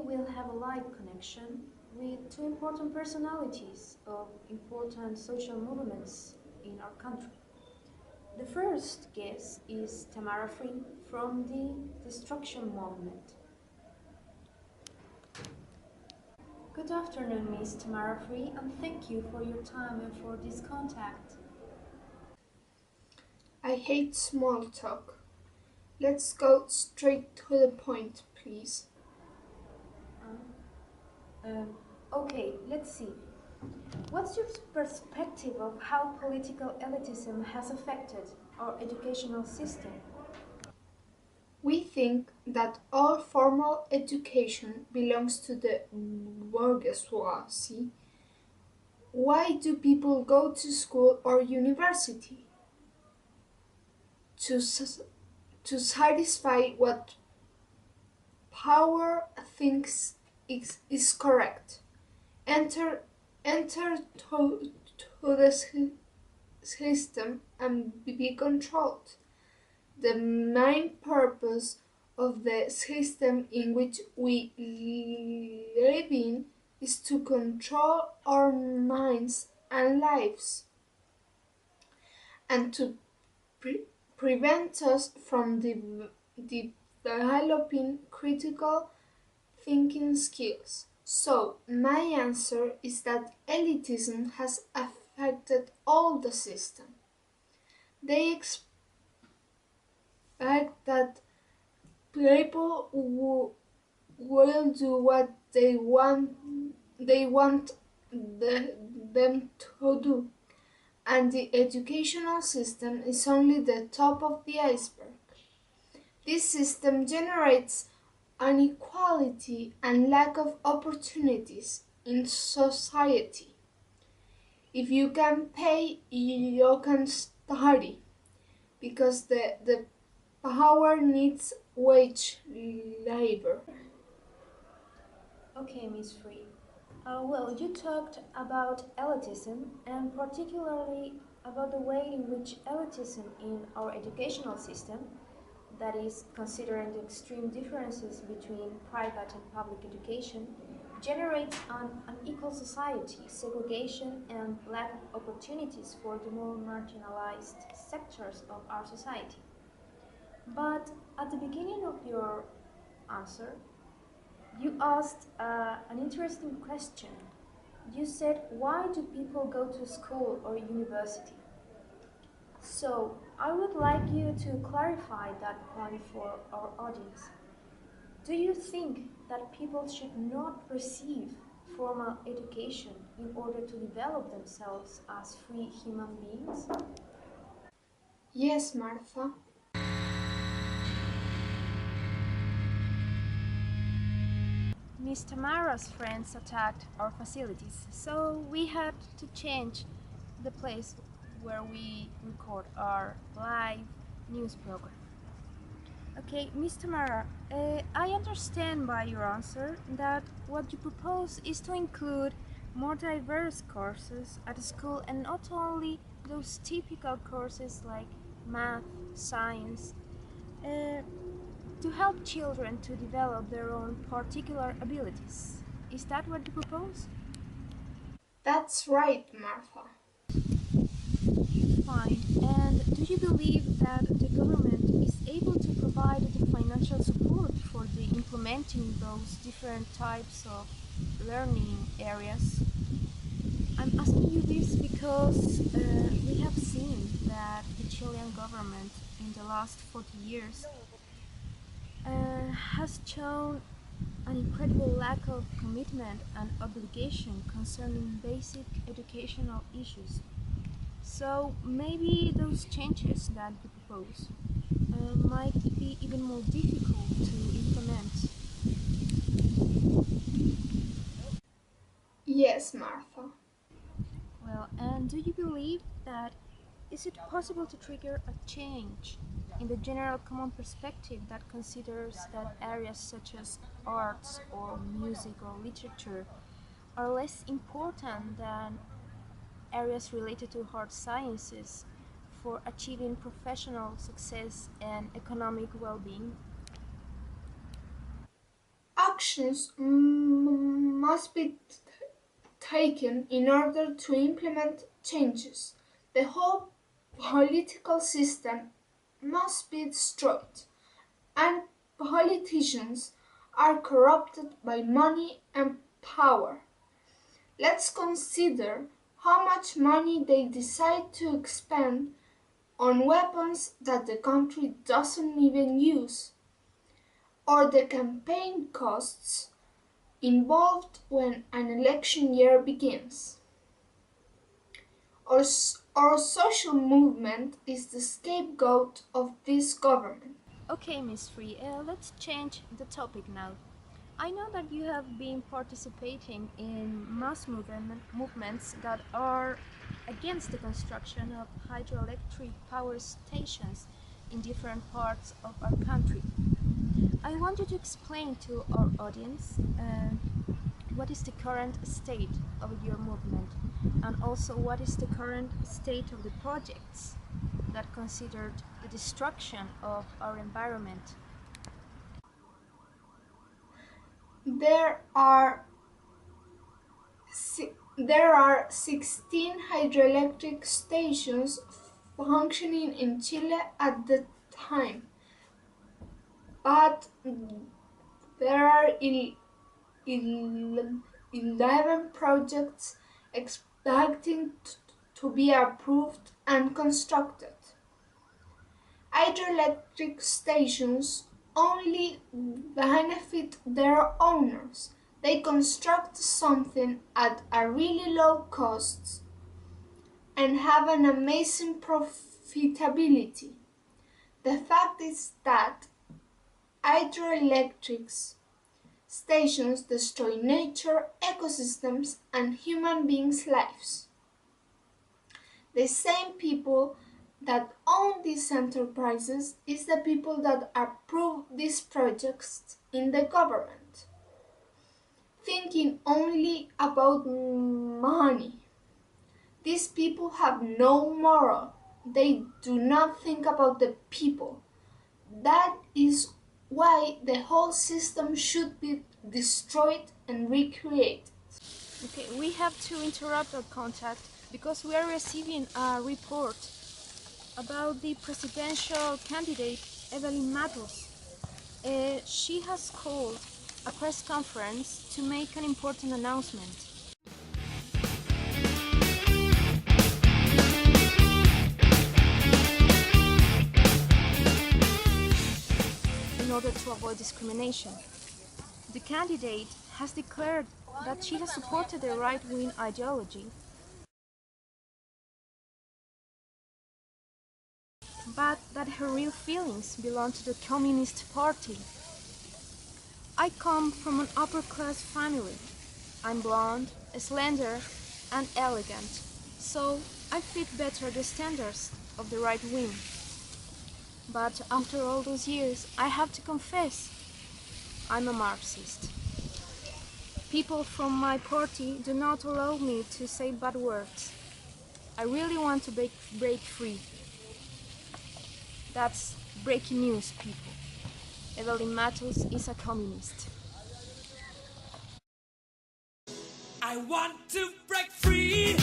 will have a live connection with two important personalities of important social movements in our country. The first guest is Tamara Free from the Destruction Movement. Good afternoon, Miss Tamara Free, and thank you for your time and for this contact. I hate small talk. Let's go straight to the point, please. Uh, um, okay, let's see. What's your perspective of how political elitism has affected our educational system? We think that all formal education belongs to the bourgeoisie. Why do people go to school or university? To, to satisfy what power thinks is correct. Enter, enter to the system and be controlled. The main purpose of the system in which we live in is to control our minds and lives and to pre- prevent us from developing critical thinking skills. So, my answer is that elitism has affected all the system. They expect that people will do what they want them to do, and the educational system is only the top of the iceberg. This system generates inequality and lack of opportunities in society. If you can pay, you can study because the power needs wage labor. Okay, Miss Free. Well, you talked about elitism and particularly about the way in which elitism in our educational system, that is, considering the extreme differences between private and public education, generates an unequal society, segregation, and lack of opportunities for the more marginalized sectors of our society. But at the beginning of your answer, you asked an interesting question. You said, why do people go to school or university? So, I would like you to clarify that point for our audience. Do you think that people should not receive formal education in order to develop themselves as free human beings? Yes, Martha. Miss Tamara's friends attacked our facilities, so we had to change the place where we record our live news program. Okay, Miss Tamara, I understand by your answer that what you propose is to include more diverse courses at school and not only those typical courses like math, science, uh, to help children to develop their own particular abilities. Is that what you propose? That's right, Martha. Fine. And do you believe that the government is able to provide the financial support for the implementing those different types of learning areas? I'm asking you this because we have seen that the Chilean government in the last 40 years has shown an incredible lack of commitment and obligation concerning basic educational issues. So maybe those changes that you propose might be even more difficult to implement. Yes, Martha. Well, and do you believe that is it possible to trigger a change in the general common perspective that considers that areas such as arts or music or literature are less important than areas related to hard sciences for achieving professional success and economic well-being? actions must be taken in order to implement changes. The whole political system must be destroyed, and politicians are corrupted by money and power. Let's consider how much money they decide to expend on weapons that the country doesn't even use, or the campaign costs involved when an election year begins. Our social movement is the scapegoat of this government. Okay, Miss Free, let's change the topic now. I know that you have been participating in mass movements that are against the construction of hydroelectric power stations in different parts of our country. I want you to explain to our audience what is the current state of your movement, and also what is the current state of the projects that considered the destruction of our environment. There are 16 hydroelectric stations functioning in Chile at the time, but there are 11 projects expecting to be approved and constructed. Hydroelectric stations only benefit their owners. They construct something at a really low cost and have an amazing profitability. The fact is that hydroelectric stations destroy nature, ecosystems, and human beings' lives. The same people that own these enterprises is the people that approve these projects in the government, thinking only about money. These people have no moral. They do not think about the people. That is why the whole system should be destroyed and recreated. Okay, we have to interrupt our contact because we are receiving a report about the presidential candidate Evelyn Matos. She has called a press conference to make an important announcement. In order to avoid discrimination, the candidate has declared that she has supported the right-wing ideology, but that her real feelings belong to the Communist Party. I come from an upper-class family. I'm blonde, slender, and elegant, so I fit better the standards of the right wing. But after all those years, I have to confess, I'm a Marxist. People from my party do not allow me to say bad words. I really want to break free. That's breaking news, people. Evelyn Matos is a communist. I want to break free.